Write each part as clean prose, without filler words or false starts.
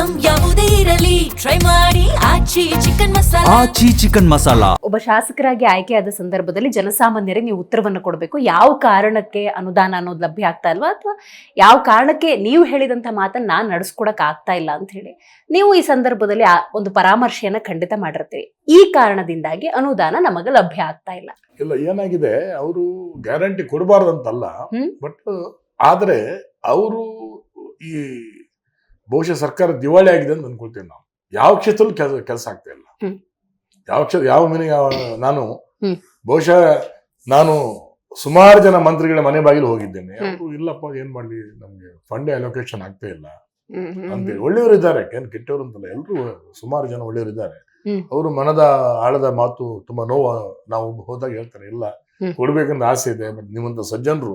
Item ಯಾವುದೇ ಇರಲಿ try ಮಾಡಿ ಆಚಿ ಚಿಕನ್ ಮಸಾಲಾ. ಆಚಿ ಚಿಕನ್ ಮಸಾಲಾ. ಒಬ್ಬ ಶಾಸಕರಾಗಿ ಆಯ್ಕೆಯಾದ ಸಂದರ್ಭದಲ್ಲಿ ಜನಸಾಮಾನ್ಯರಿಗೆ ನೀವು ಉತ್ತರವನ್ನು ಕೊಡಬೇಕು. ಯಾವ ಕಾರಣಕ್ಕೆ ಅನುದಾನ ಅನ್ನೋದು ಲಭ್ಯ ಆಗ್ತಾ ಇಲ್ವಾ, ಅಥವಾ ಯಾವ ಕಾರಣಕ್ಕೆ ನೀವು ಹೇಳಿದಂತ ಮಾತನ್ನ ನಾನು ನಡೆಸ್ಕೊಡಕ್ ಆಗ್ತಾ ಇಲ್ಲ ಅಂತ ಹೇಳಿ ನೀವು ಈ ಸಂದರ್ಭದಲ್ಲಿ ಒಂದು ಪರಾಮರ್ಶೆಯನ್ನ ಖಂಡಿತ ಮಾಡಿರ್ತೀರಿ. ಈ ಕಾರಣದಿಂದಾಗಿ ಅನುದಾನ ನಮಗೆ ಲಭ್ಯ ಆಗ್ತಾ ಇಲ್ಲ. ಇಲ್ಲ, ಏನಾಗಿದೆ, ಅವರು ಗ್ಯಾರಂಟಿ ಕೊಡಬಾರ್ದಂತಲ್ಲ, ಬಟ್ ಆದ್ರೆ ಅವರು ಈ ಬಹುಶಃ ಸರ್ಕಾರ ದಿವಾಳಿ ಆಗಿದೆ ಅಂತ ಅನ್ಕೊಳ್ತೇವೆ ನಾವು. ಯಾವ ಕ್ಷೇತ್ರದಲ್ಲೂ ಕೆಲಸ ಆಗ್ತಾ ಇಲ್ಲ. ಯಾವ ಕ್ಷೇತ್ರ ಯಾವ ಮನೆ ನಾನು ಬಹುಶಃ ನಾನು ಸುಮಾರು ಜನ ಮಂತ್ರಿಗಳ ಮನೆ ಬಾಗಿಲು ಹೋಗಿದ್ದೇನೆ. ಅವರು ಇಲ್ಲಪ್ಪ ಏನ್ ಮಾಡ್ಲಿ, ನಮ್ಗೆ ಫಂಡ್ ಅಲೋಕೇಶನ್ ಆಗ್ತಾ ಇಲ್ಲ ಅಂತೇಳಿ. ಒಳ್ಳೆಯವರು ಇದ್ದಾರೆ, ಏನ್ ಕೆಟ್ಟವರು ಅಂತಲ್ಲ, ಎಲ್ರು ಸುಮಾರು ಜನ ಒಳ್ಳೆಯವರು ಇದ್ದಾರೆ. ಅವರು ಮನದ ಆಳದ ಮಾತು ತುಂಬಾ ನೋವು ನಾವು ಹೋದಾಗ ಹೇಳ್ತಾರೆ, ಇಲ್ಲ ಕೊಡ್ಬೇಕಂತ ಆಸೆ ಇದೆ, ಬಟ್ ನಿಮ್ಮಂತ ಸಜ್ಜನರು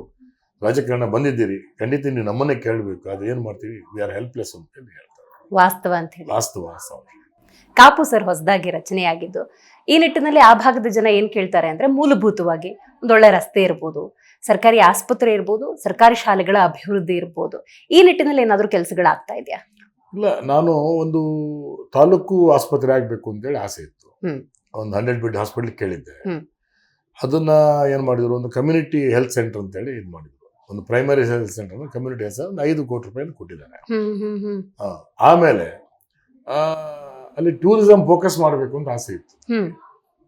ರಾಜಕಾರಣ ಬಂದಿದ್ದೀರಿ, ಖಂಡಿತ ನೀವು ನಮ್ಮನ್ನೇ ಕೇಳಬೇಕು, ಅದು ಏನ್ ಮಾಡ್ತೀವಿ, ವಿ ಆರ್ ಹೆಲ್ಪ್ಲೆಸ್ ಅಂತ ಹೇಳಿ ಹೇಳ್ತಾರೆ. ವಾಸ್ತವ ಅಂತ ಹೇಳಿ. ವಾಸ್ತವ. ಕಾಪು ಸರ್ ಹೊಸದಾಗಿ ರಚನೆಯಾಗಿದ್ದು, ಈ ನಿಟ್ಟಿನಲ್ಲಿ ಆ ಭಾಗದ ಜನ ಏನ್ ಕೇಳ್ತಾರೆ ಅಂದ್ರೆ, ಮೂಲಭೂತವಾಗಿ ಒಂದೊಳ್ಳೆ ರಸ್ತೆ ಇರ್ಬೋದು, ಸರ್ಕಾರಿ ಆಸ್ಪತ್ರೆ ಇರ್ಬೋದು, ಸರ್ಕಾರಿ ಶಾಲೆಗಳ ಅಭಿವೃದ್ಧಿ ಇರ್ಬೋದು, ಈ ನಿಟ್ಟಿನಲ್ಲಿ ಏನಾದ್ರೂ ಕೆಲಸಗಳಾಗ್ತಾ ಇದೆಯಾ? ಇಲ್ಲ, ನಾನು ಒಂದು ತಾಲೂಕು ಆಸ್ಪತ್ರೆ ಆಗ್ಬೇಕು ಅಂತೇಳಿ ಆಸೆ ಇತ್ತು. ಒಂದು 100 ಬೆಡ್ ಹಾಸ್ಪಿಟಲ್ ಕೇಳಿದ್ದೆ. ಅದನ್ನ ಏನ್ ಮಾಡಿದ್ರು, ಒಂದು ಕಮ್ಯುನಿಟಿ ಹೆಲ್ತ್ ಸೆಂಟರ್ ಅಂತೇಳಿ ಇದು ಮಾಡಿದ್ರು. ಒಂದು primary health centre community health ಒಂದು 5 ಕೋಟಿ ರೂಪಾಯಿ ಕೊಟ್ಟಿದ್ದಾರೆ. ಆಮೇಲೆ ಅಲ್ಲಿ ಟೂರಿಸಂ ಫೋಕಸ್ ಮಾಡಬೇಕು ಅಂತ ಆಸೆ ಇತ್ತು.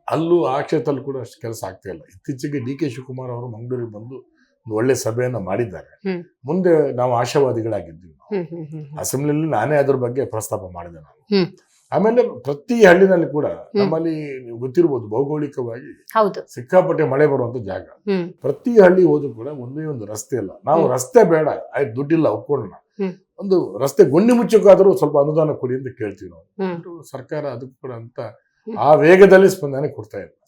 ಅಲ್ಲೂ ಆ ಕ್ಷೇತ್ರದಲ್ಲಿ ಕೂಡ ಅಷ್ಟು ಕೆಲಸ ಆಗ್ತಾ ಇಲ್ಲ. ಇತ್ತೀಚೆಗೆ DK ಶಿವಕುಮಾರ್ ಅವರು ಮಂಗಳೂರಿಗೆ ಬಂದು ಒಂದು ಒಳ್ಳೆ ಸಭೆಯನ್ನ ಮಾಡಿದ್ದಾರೆ. ಮುಂದೆ ನಾವು ಆಶಾವಾದಿಗಳಾಗಿದ್ದೀವಿ. ಅಸೆಂಬ್ಲಿಯಲ್ಲಿ ನಾನೇ ಅದ್ರ ಬಗ್ಗೆ ಪ್ರಸ್ತಾಪ ಮಾಡಿದೆ ನಾನು. ಆಮೇಲೆ ಪ್ರತಿ ಹಳ್ಳಿನಲ್ಲಿ ಕೂಡ ನಮ್ಮಲ್ಲಿ ನೀವು ಗೊತ್ತಿರ್ಬೋದು, ಭೌಗೋಳಿಕವಾಗಿ ಸಿಕ್ಕಾಪಟ್ಟೆ ಮಳೆ ಬರುವಂತ ಜಾಗ. ಪ್ರತಿ ಹಳ್ಳಿ ಹೋದ್ರು ಕೂಡ ಒಂದೇ ಒಂದು ರಸ್ತೆ ಇಲ್ಲ. ನಾವು ರಸ್ತೆ ಬೇಡ, ಆಯ್ತು ದುಡ್ಡಿಲ್ಲ ಒಪ್ಕೊಳ್ಳೋಣ, ಒಂದು ರಸ್ತೆ ಗುಂಡಿ ಮುಚ್ಚಕ್ಕಾದ್ರೂ ಸ್ವಲ್ಪ ಅನುದಾನ ಕೊಡಿ ಅಂತ ಕೇಳ್ತೀವಿ ನಾವು. ಸರ್ಕಾರ ಅದಕ್ಕೂ ಕೂಡ ಅಂತ ಆ ವೇಗದಲ್ಲಿ ಸ್ಪಂದನೆ ಕೊಡ್ತಾ ಇಲ್ಲ.